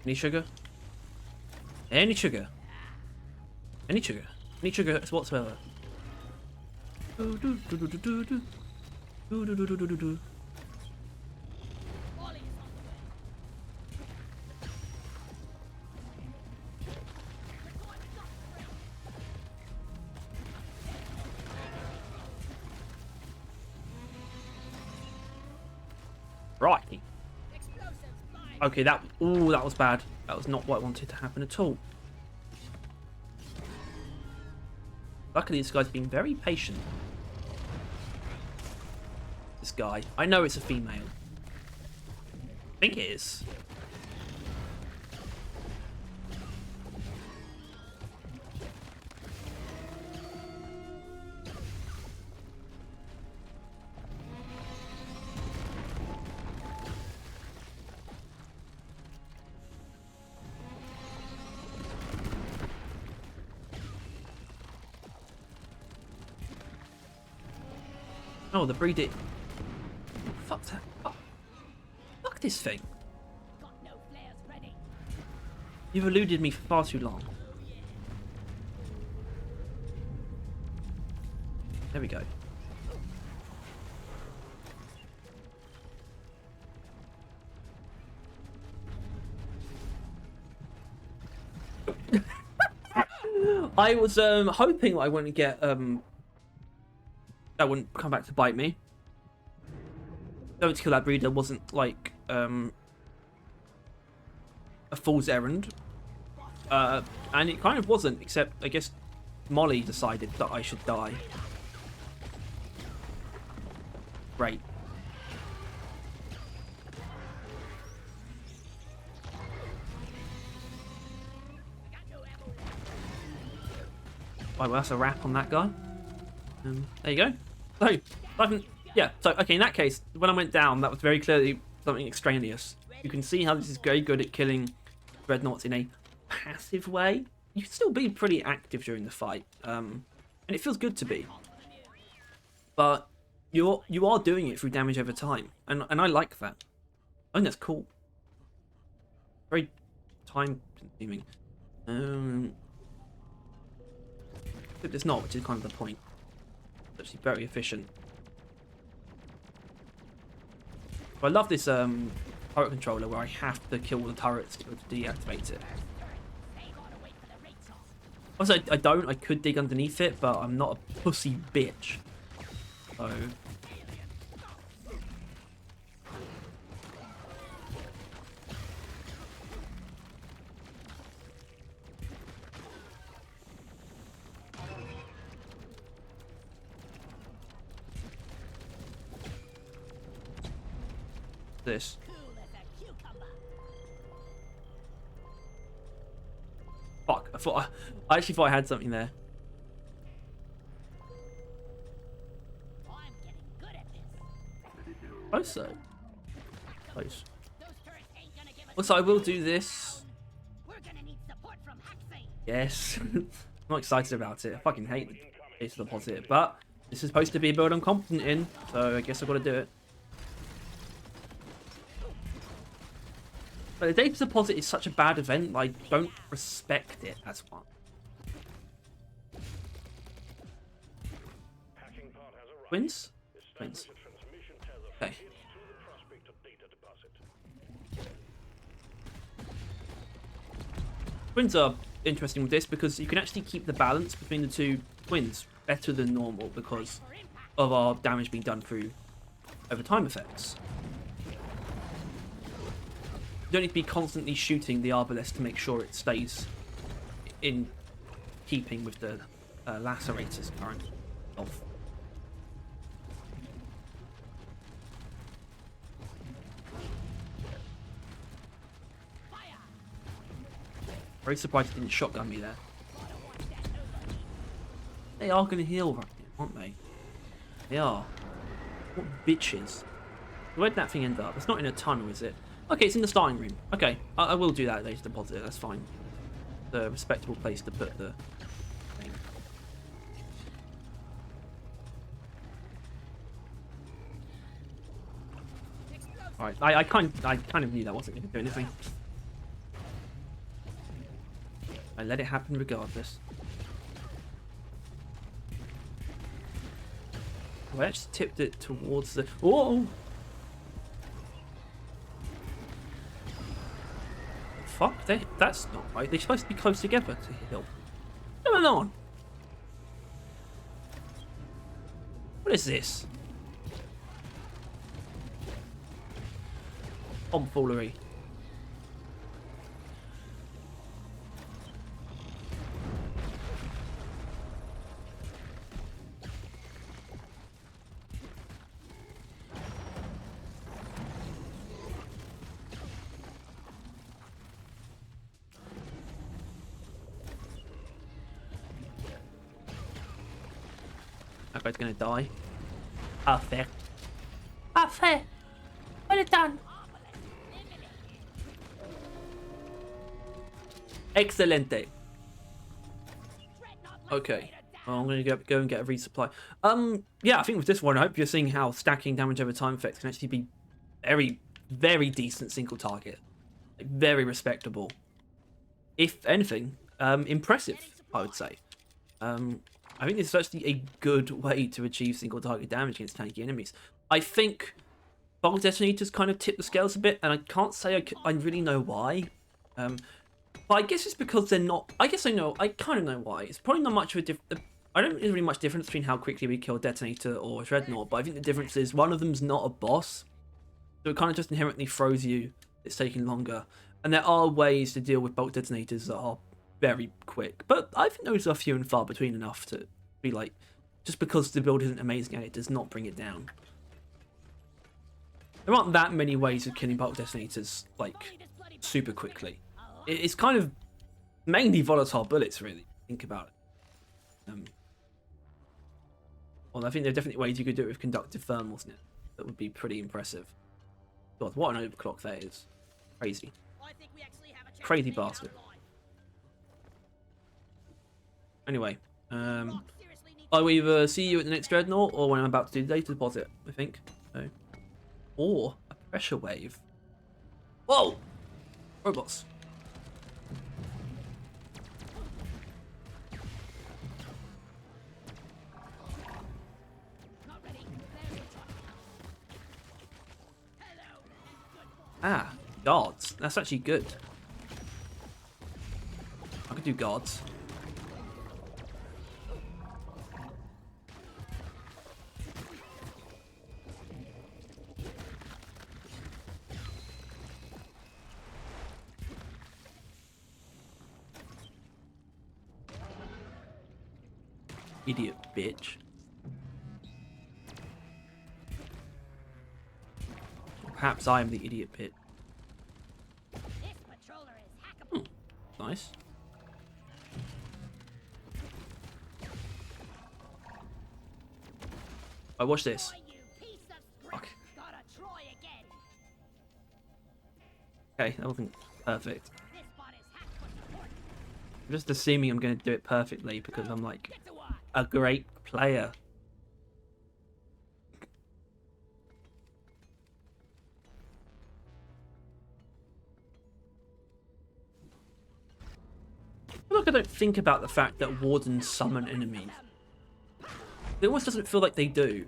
Any sugar? Any sugar? Any sugar? Any sugar whatsoever? Do do do do do do do. Do, do, do, do, do, do. Right. Okay, that was bad. That was not what I wanted to happen at all. Luckily, this guy's been very patient. This guy. I know it's a female. I think it is. Oh, the breed it. Fuck that. Fuck this thing. Got no flares ready. You've eluded me for far too long. There we go. I was hoping I wouldn't get that wouldn't come back to bite me. Going to kill that breeder wasn't like a fool's errand, and it kind of wasn't, except I guess Molly decided that I should die. Great. well, that's a wrap on that guy. There you go. So, okay, in that case, when I went down, that was very clearly something extraneous. You can see how this is very good at killing dreadnoughts in a passive way. You can still be pretty active during the fight, and it feels good to be. But you are doing it through damage over time, and I like that. I think that's cool. Very time consuming. But it's not, which is kind of the point. It's actually very efficient. But I love this turret controller where I have to kill all the turrets to deactivate it. Also, I could dig underneath it, but I'm not a pussy bitch. So... this. Fuck, I actually thought I had something there. I'm getting good at this. Close so. Close. Those turrets ain't gonna give us Also, I will do this. We're gonna need support from Haxane. Yes. I'm not excited about it. I fucking hate the base deposit, but this is supposed to be a build I'm competent in, so I guess I've got to do it. But the data deposit is such a bad event, I don't respect it as one. Twins? Twins. Okay. Twins are interesting with this because you can actually keep the balance between the two twins better than normal because of our damage being done through over time effects. You don't need to be constantly shooting the Arbalest to make sure it stays in keeping with the Lacerator's current health. Very surprised it didn't shotgun me there. They are going to heal right now, aren't they? They are. What bitches. Where'd that thing end up? It's not in a tunnel, is it? Okay, it's in the starting room. Okay, I will do that later, deposit. That's fine. The respectable place to put the thing. Alright, I kind of knew that wasn't going to do anything. I let it happen regardless. I actually tipped it towards the... Whoa! Fuck, that's not right. They're supposed to be close together to heal. What's going on? What is this? Tomfoolery. That guy's gonna die. Perfect. Perfect. Well done. Excelente. Okay. Well, I'm gonna go and get a resupply. Yeah, I think with this one, I hope you're seeing how stacking damage over time effects can actually be very, very decent single target. Like, very respectable. If anything, impressive, I would say. I think this is actually a good way to achieve single target damage against tanky enemies. I think bulk detonators kind of tip the scales a bit, and I can't say I really know why. But I guess it's because they're not... I guess I kind of know why. It's probably not much of a difference. I don't think there's really much difference between how quickly we kill a detonator or a dreadnought, but I think the difference is one of them's not a boss, so it kind of just inherently throws you. It's taking longer. And there are ways to deal with bulk detonators that are very quick, but I think those are few and far between enough to be like, just because the build isn't amazing at it does not bring it down. There aren't that many ways of killing bulk detonators like super quickly. It's kind of mainly volatile bullets, really. Think about it. Well, I think there are definitely ways you could do it with conductive thermals in it. That would be pretty impressive. God, what an overclock that is. Crazy. I think we actually have a chance Crazy of making it out bastard. alive. Anyway, Rock seriously needs I will either see you at the next dreadnought or when I'm about to do the data deposit, I think. So, or a pressure wave. Whoa! Robots. not ready. There's the truck. Hello and goodbye. Ah, guards. That's actually good. I could do guards. Idiot bitch. Perhaps I am the idiot bitch. This patroller is hackable. Nice. I watch this. Why, you piece of scrap. Fuck. Gotta try again. Okay, that wasn't perfect. This bot is hacked for support. I'm just assuming I'm going to do it perfectly because I'm like Get to work. a great player. I feel like I don't think about the fact that wardens summon enemies. It almost doesn't feel like they do,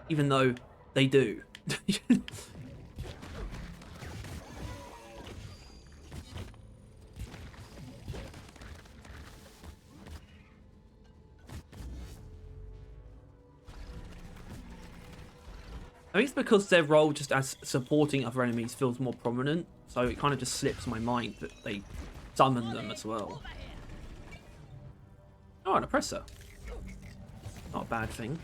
even though they do. I think it's because their role just as supporting other enemies feels more prominent, so it kind of just slips my mind that they summon them as well. Oh, an oppressor. Not a bad thing.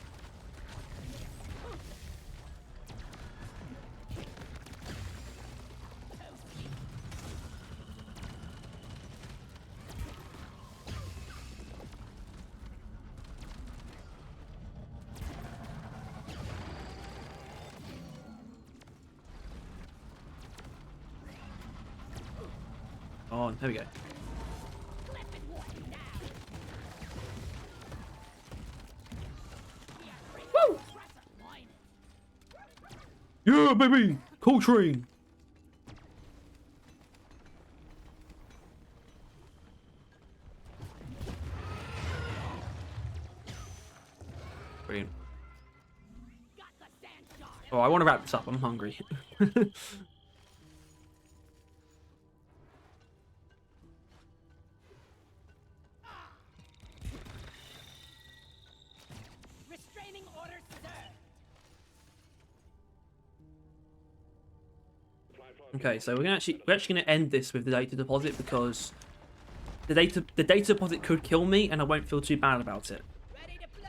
On, there we go. Woo! Yeah, baby! Cool train! Brilliant. Oh, I want to wrap this up. I'm hungry. Restraining orders served. Okay, so we're actually gonna end this with the data deposit because the data deposit could kill me and I won't feel too bad about it. Ready to blow.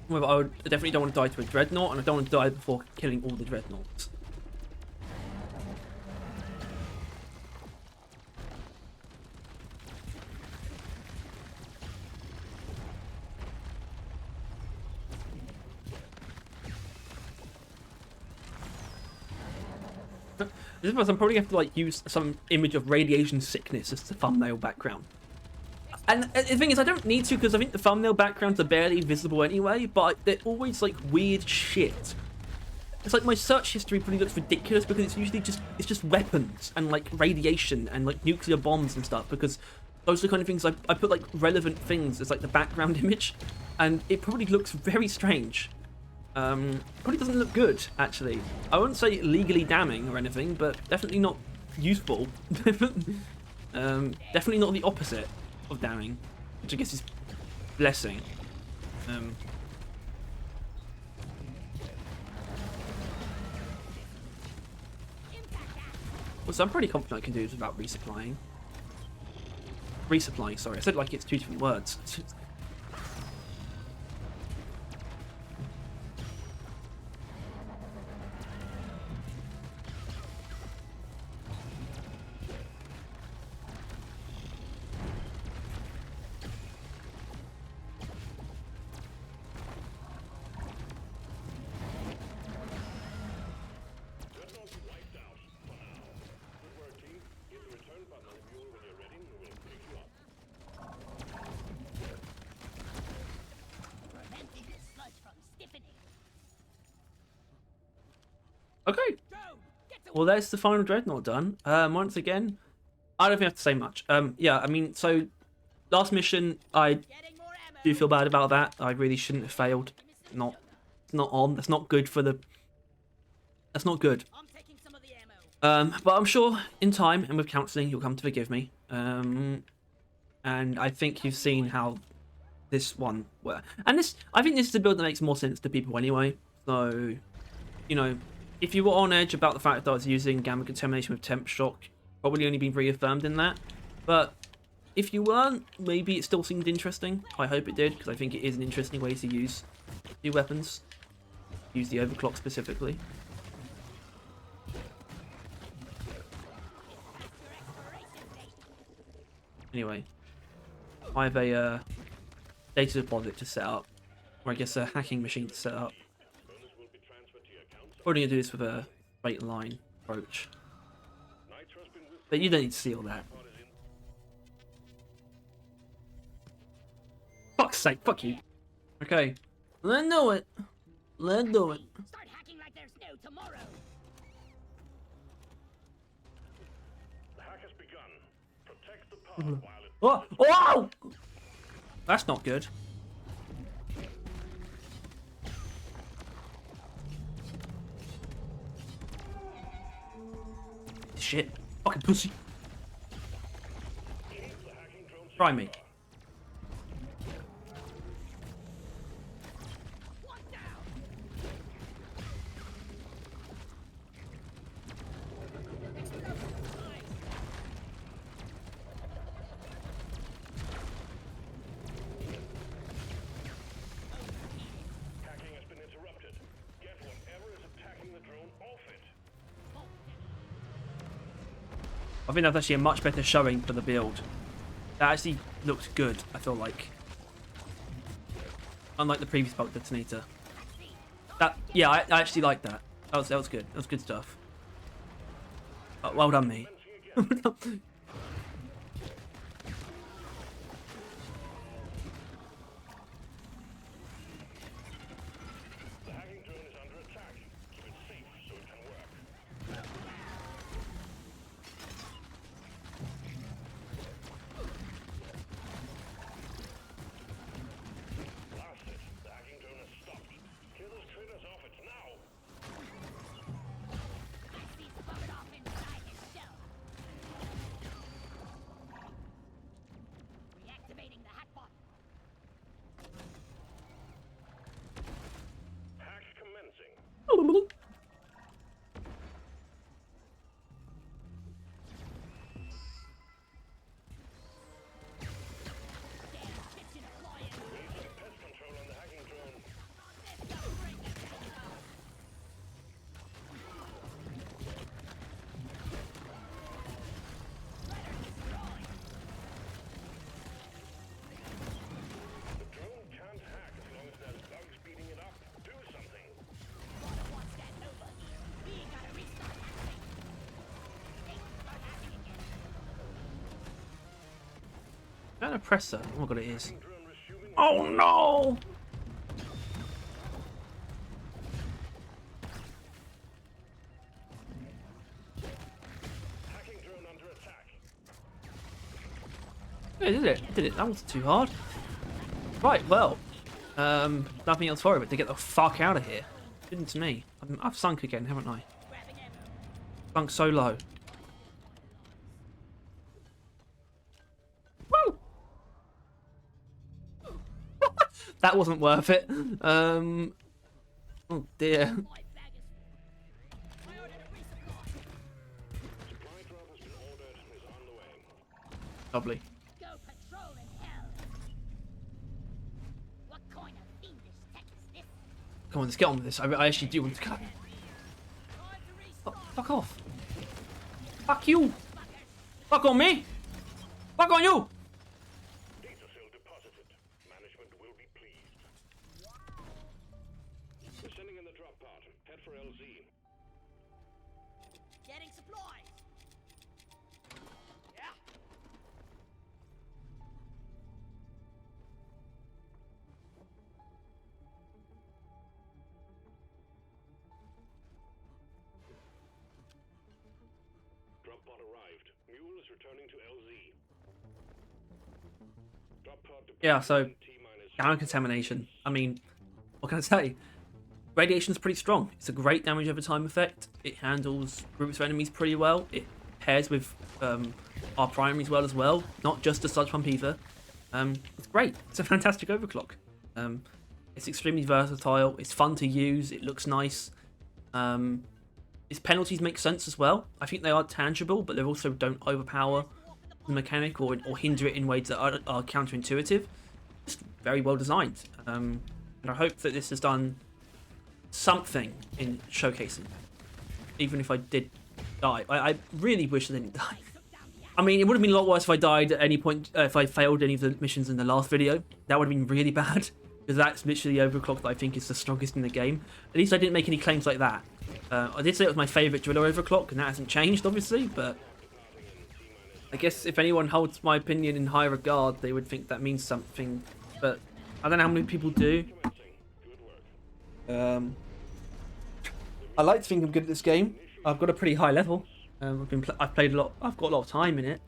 However, I definitely don't want to die to a dreadnought, and I don't want to die before killing all the dreadnoughts. This is I'm probably have to like use some image of radiation sickness as the thumbnail background. And the thing is, I don't need to because I think the thumbnail backgrounds are barely visible anyway, but they're always like weird shit. It's like my search history pretty looks ridiculous because it's usually just weapons and like radiation and like nuclear bombs and stuff, because those are the kind of things I put like relevant things as like the background image, and it probably looks very strange. Probably doesn't look good, actually. I wouldn't say legally damning or anything, but definitely not useful. Definitely not the opposite of damning, which I guess is blessing. So I'm pretty confident I can do this without resupplying. Resupplying, sorry. I said like it's two different words. Okay. Drone, get to Well, there's the final dreadnought done. Once again, I don't think I have to say much. Yeah, I mean, so last mission, I getting more ammo. do feel bad about that. I really shouldn't have failed. Not, it's not on. That's not good for the. That's not good. I'm taking some of the ammo. But I'm sure in time and with counselling, you'll come to forgive me. And I think you've seen how this one works. And this, I think this is a build that makes more sense to people anyway. So, you know, if you were on edge about the fact that I was using gamma contamination with temp shock, probably only been reaffirmed in that. But if you weren't, maybe it still seemed interesting. I hope it did, because I think it is an interesting way to use new weapons. Use the overclock specifically. Anyway, I have a data deposit to set up, or I guess a hacking machine to set up. Probably gonna do this with a straight line approach, but you don't need to see all that. Fuck's sake, fuck you. Okay, let's do it. Let's do it. Start hacking like there's no tomorrow. The hack has begun. Protect the pod while it... Oh! Oh! That's not good. Shit. Fucking pussy. Try me. One down. Hacking has been interrupted. Get whatever is attacking the drone off it. I think that's actually a much better showing for the build. That actually looked good, I feel like. Unlike the previous bulk detonator. That, yeah, I actually like that. That was good. That was good stuff. Well done, me. The hacking drone is under attack. Keep it safe so it can work. Blast it. The hacking drone has stopped. Kill those critters off it now. He's bumping off inside his shell. Reactivating the hack bot. Hack commencing. Kitchen appliance. Need some pest control on the hacking drone. This got break it. The drone can't hack as long as there's bugs beating it up. Do something. Wants that over. We gotta restart that thing. Hey, start hacking again. That a presser? Oh my god, it is. Drone resuming. Oh no! Hacking drone under attack. Yeah, did it? Did it? That wasn't too hard. Right, well. Nothing else for it but to get the fuck out of here. Didn't to me. I've sunk again, haven't I? Grabbing ammo. Sunk so low. Woo! That wasn't worth it. Oh dear. My bag is full. I ordered a resupply. Supply drop has been ordered and is on the way. Lovely. Go patrol in hell. What kind of fiendish tech is this? Come on, let's get on with this. I actually do want to go. Time to restart. Fuck off. Fuck you. Fuck on me. Fuck on you. Data cell deposited. Management will be pleased. We're sending in the drop pod. Head for LZ. Getting supplies. Yeah. is returning to LZ. Drop pod Yeah, so T-minus contamination. I mean, what can I say? Radiation's pretty strong. It's a great damage over time effect. It handles groups of enemies pretty well. It pairs with our primaries well as well, not just a sludge pump either. It's great. It's a fantastic overclock. It's extremely versatile. It's fun to use. It looks nice. Its penalties make sense as well. I think they are tangible, but they also don't overpower the mechanic or hinder it in ways that are counterintuitive. It's very well designed. And I hope that this has done something in showcasing. Even if I did die. I really wish I didn't die. I mean, it would have been a lot worse if I died at any point, if I failed any of the missions in the last video. That would have been really bad, because that's literally the overclock that I think is the strongest in the game. At least I didn't make any claims like that. I did say it was my favourite driller overclock, and that hasn't changed, obviously, but I guess if anyone holds my opinion in high regard, they would think that means something, but I don't know how many people do. I like to think I'm good at this game. I've got a pretty high level. I've played a lot. I've got a lot of time in it.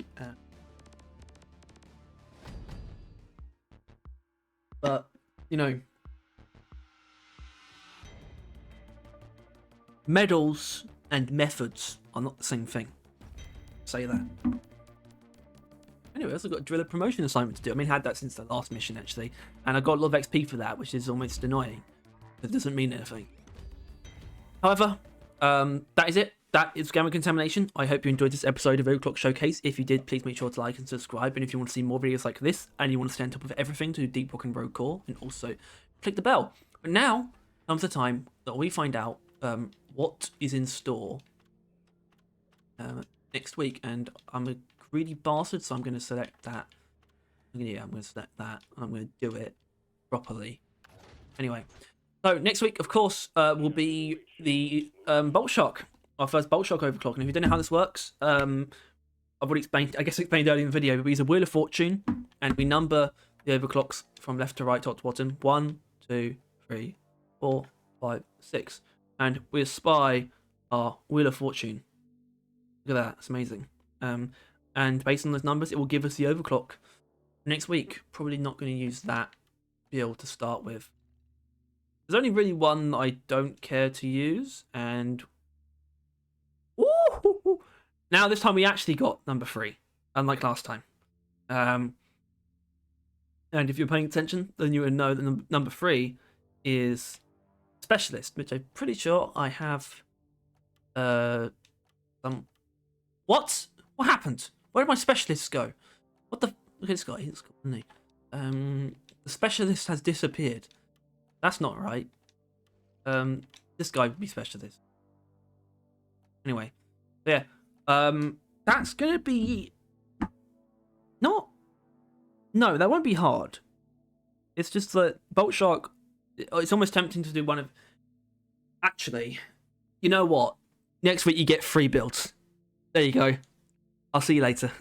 But you know, medals and methods are not the same thing. Say that. Anyway, I also got a driller promotion assignment to do. I mean, I had that since the last mission actually, and I got a lot of XP for that, which is almost annoying. It doesn't mean anything. However, that is it. That is Gamma Contamination. I hope you enjoyed this episode of Overclock Showcase. If you did, please make sure to like and subscribe. And if you want to see more videos like this, and you want to stay on top of everything to Deep Rock and Rogue Core, and also click the bell. But now comes the time that we find out what is in store next week. And I'm a greedy bastard, so I'm going to select that. I'm going to select that. And I'm going to do it properly. Anyway. So next week, of course, will be the Bolt Shock, our first Bolt Shock overclock. And if you don't know how this works, I've already explained, I guess I explained earlier in the video, but we use a Wheel of Fortune, and we number the overclocks from left to right, top to bottom. 1, 2, 3, 4, 5, 6. And we spy our Wheel of Fortune. Look at that, it's amazing. And based on those numbers, it will give us the overclock next week. Probably not going to use that build to start with. There's only really one that I don't care to use, and ooh, now this time we actually got number 3, unlike last time. And if you're paying attention, then you would know that number 3 is Specialist, which I'm pretty sure I have. What? What happened? Where did my Specialists go? What the? Look at this guy. He's cool, isn't he? The Specialist has disappeared. That's not right. This guy would be Specialist. Anyway, yeah. That's gonna be not. No, that won't be hard. It's just that Bolt Shark. It's almost tempting to do one of. Actually, you know what? Next week you get 3 builds. There you go. I'll see you later.